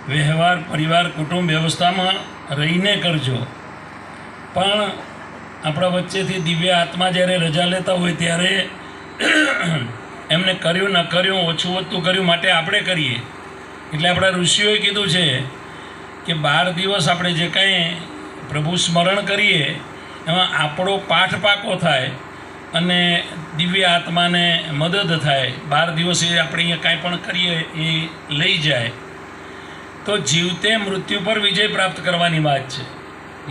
વ્યવહાર પરિવાર કુટુંબ વ્યવસ્થામાં રહીને કરજો. પણ આપણા વચ્ચેથી દિવ્ય આત્મા જ્યારે રજા લેતા હોય ત્યારે એમને કર્યું ન કર્યું, ઓછું વધતું કર્યું માટે આપણે કરીએ. એટલે આપણા ઋષિઓએ કીધું છે કે 12 દિવસ આપણે જે કાંઈ પ્રભુ સ્મરણ કરીએ એમાં આપણો પાઠ પાકો થાય અને દિવ્ય આત્માને મદદ થાય. 12 દિવસ એ આપણે અહીંયા કાંઈ પણ કરીએ એ લઈ જાય. તો જીવતે મૃત્યુ પર વિજય પ્રાપ્ત કરવાની વાત છે.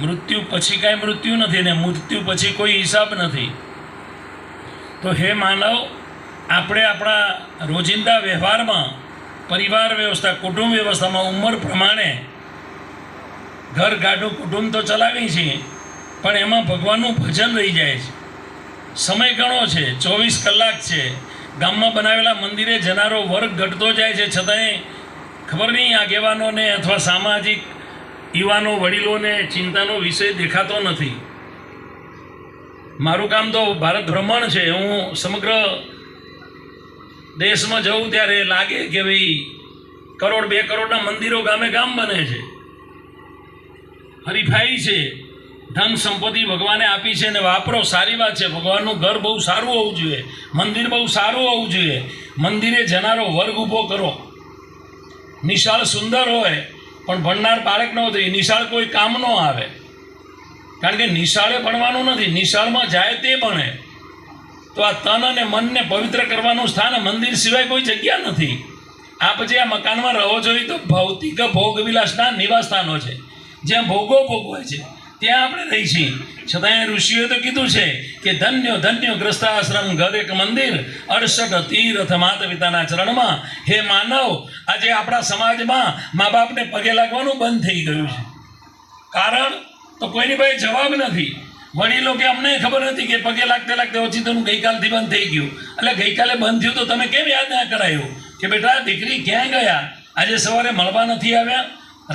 મૃત્યુ પછી કાંઈ મૃત્યુ નથી ને મૃત્યુ પછી કોઈ હિસાબ નથી. તો હે માનવ, આપણે આપણા રોજિંદા વ્યવહારમાં પરિવાર વ્યવસ્થા, કુટુંબ વ્યવસ્થામાં ઉંમર પ્રમાણે ઘર ગાડું કુટુંબ તો ચલાવી છીએ, પણ એમાં ભગવાનનું ભજન રહી જાય છે. સમય ઘણો છે, 24 કલાક છે. ગામમાં બનાવેલા મંદિરે જનારો વર્ગ ઘટતો જાય છે, છતાંય ખબર નહીં આગેવાનોને અથવા સામાજિક યુવાનો વડીલોને ચિંતાનો વિષય દેખાતો નથી. મારું કામ તો ભારત ભ્રમણ છે. હું સમગ્ર દેશમાં જઉં ત્યારે લાગે કે ભાઈ 1 કરોડ 2 કરોડના મંદિરો ગામે ગામ બને છે, હરીફાઈ છે. ધન સંપત્તિ ભગવાને આપી છે ને વાપરો, સારી વાત છે. ભગવાનનું ઘર બહુ સારું હોવું જોઈએ, મંદિર બહુ સારું હોવું જોઈએ. મંદિરે જનારો વર્ગ ઊભો કરો. નિશાળ સુંદર હોય પણ ભણનાર બાળક ન હોય, નિશાળ કોઈ કામ ન આવે. કારણ કે નિશાળે ભણવાનું નથી, નિશાળમાં જાય તે ભણે. તો આ તન અને મનને પવિત્ર કરવાનું સ્થાન મંદિર સિવાય કોઈ જગ્યા નથી. આપ જે આ મકાનમાં રહો છો એ તો ભૌતિક ભોગવિલાસના નિવાસ સ્થાનો છે, જ્યાં ભોગો ભોગવાય છે, ત્યાં આપણે રહી છીએ. છતાં ઋષિઓએ તો કીધું છે કે ધન્યો ધન્યો ગ્રસ્તાશ્રમ ઘર એક મંદિર 68 તીર્થ માતા પિતાના ચરણમાં. હે માનવ, આજે આપણા સમાજમાં મા બાપને પગે લાગવાનું બંધ થઈ ગયું છે. કારણ તો કોઈની પાસે જવાબ નથી. વડીલો કે અમને ખબર નથી કે પગે લાગતે લાગતે ઓચિંતનું ગઈકાલથી બંધ થઈ ગયું. એટલે ગઈકાલે બંધ થયું તો તમે કેમ યાદ ના કરાયું કે બેટા દીકરી ક્યાં ગયા? આજે સવારે મળવા નથી આવ્યા,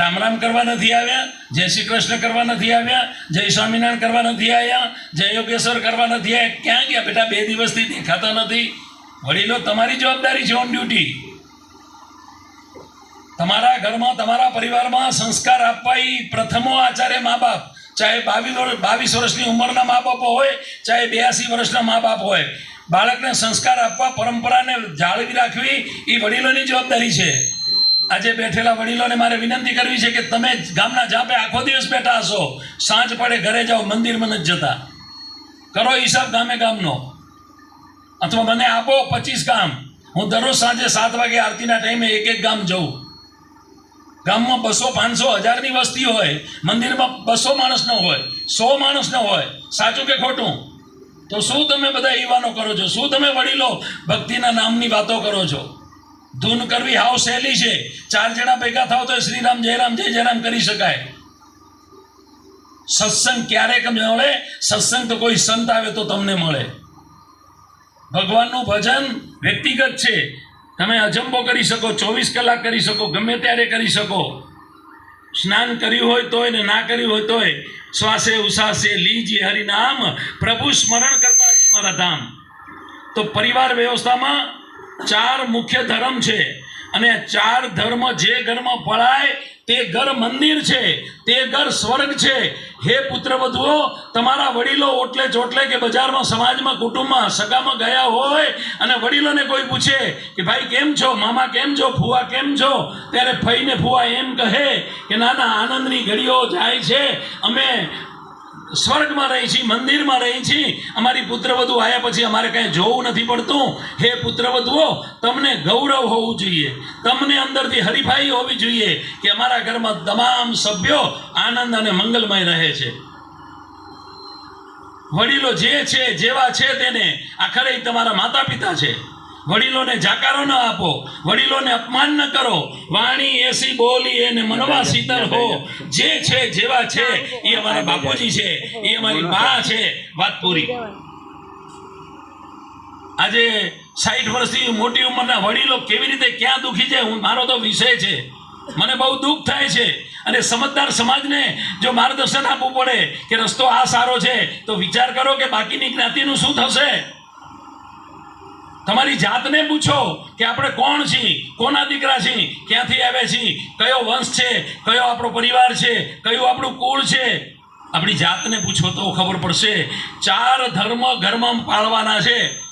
રામ રામ કરવા નથી આવ્યા, જય શ્રી કૃષ્ણ કરવા નથી આવ્યા, જય સ્વામિનારાયણ કરવા નથી આવ્યા, જય યોગેશ્વર કરવા નથી આવ્યા. ક્યાં ગયા બેટા? 2 દિવસથી દેખાતા નથી. વડીલો, તમારી જવાબદારી છે ઓન ડ્યુટી. તમારા ઘરમાં તમારા પરિવારમાં સંસ્કાર આપવા એ પ્રથમો આચાર્ય મા બાપ. ચાહે 22 વર્ષની ઉંમરના મા બાપ હોય, ચાહે 82 વર્ષના મા બાપ હોય. બાળકને સંસ્કાર આપવા, પરંપરાને જાળવી રાખવી એ વડીલોની જવાબદારી છે. આજે બેઠેલા વડીલોને મારે વિનંતી કરવી છે કે તમે ગામના જાપે આખો દિવસ બેઠા હશો, સાંજ પડે ઘરે જાઓ, મંદિરમાં નથી જતા. કરો હિસાબ ગામે ગામનો, અથવા મને આપો 25 ગામ. હું દરરોજ સાંજે 7 વાગે આરતીના ટાઈમે એક ગામ જઉં. ગામમાં 200, 500, 1000ની વસ્તી હોય, મંદિરમાં 200 માણસ ન હોય, 100 માણસ ન હોય. સાચું કે ખોટું? તો શું તમે બધા યુવાનો કરો છો? શું તમે વડીલો ભક્તિના નામની વાતો કરો છો? ધૂન કરવી હાવ સહેલી છે. 4 જણા ભેગા થાવ તો શ્રીરામ જયરામ જય જયરામ કરી શકાય. સત્સંગ ક્યારેક મળે? સત્સંગ તો કોઈ સંત આવે તો તમને મળે. ભગવાનનું ભજન વ્યક્તિગત છે. તમે અજંબો કરી શકો, 24 કલાક કરી શકો, ગમે ત્યારે કરી શકો. સ્નાન કર્યું હોય તોય ને ના કર્યું હોય તોય શ્વાસે ઉશ્વાસે લીજીએ હરિનામ, પ્રભુ સ્મરણ કરતા મારા ધામ. તો પરિવાર વ્યવસ્થામાં 4 મુખ્ય ધર્મ છે અને 4 ધર્મ જે ઘરમાં પળાય તે ઘર મંદિર છે, તે ઘર સ્વર્ગ છે. હે પુત્રવધુઓ, તમારા વડીલો ઓટલે ચોટલે કે બજારમાં, સમાજમાં, કુટુંબમાં, સગામાં ગયા હોય અને વડીલોને કોઈ પૂછે કે ભાઈ કેમ છો, મામા કેમ છો, ફુવા કેમ છો, ત્યારે ફઈને ફુવા એમ કહે કે ના ના, આનંદની ઘડીઓ જાય છે, અમે સ્વર્ગમાં રહી છીએ, મંદિરમાં રહી છીએ, અમારી પુત્રવધુ આવ્યા પછી અમારે કાંઈ જોવું નથી પડતું. હે પુત્રવધુઓ, તમને ગૌરવ હોવું જોઈએ, તમને અંદરથી હરીફાઈ હોવી જોઈએ કે અમારા ઘરમાં તમામ સભ્યો આનંદ અને મંગલમય રહે છે. વડીલો જે છે, જેવા છે તેને આખરે તમારા માતા પિતા છે. વડીલોને જાકારો ન આપો, વડીલોને અપમાન ન કરો. વાણી એસી બોલી એને મનવા શીતળ હો. જે છે જેવા છે એ અમારા બાપુજી છે, એ અમારી બા છે. વાત પૂરી. આજે 60 વર્ષથી મોટી ઉંમરના વડીલો કેવી રીતે ક્યાં દુખી છે, મારો તો વિષય છે. મને બહુ દુઃખ થાય છે. અને સમજદાર સમાજને જો માર્ગદર્શન આપવું પડે કે રસ્તો આ સારો છે, તો વિચાર કરો કે બાકીની જ્ઞાતિનું શું થશે. તમારી જાતને પૂછો કે આપણે કોણ છીએ, કોના દીકરા છીએ, ક્યાંથી આવ્યા છીએ, કયો વંશ છે, કયો આપણો પરિવાર છે, કયું આપણું કુળ છે. આપણી જાતને પૂછો તો ખબર પડશે. 4 ધર્મ ઘરમાં પાળવાના છે.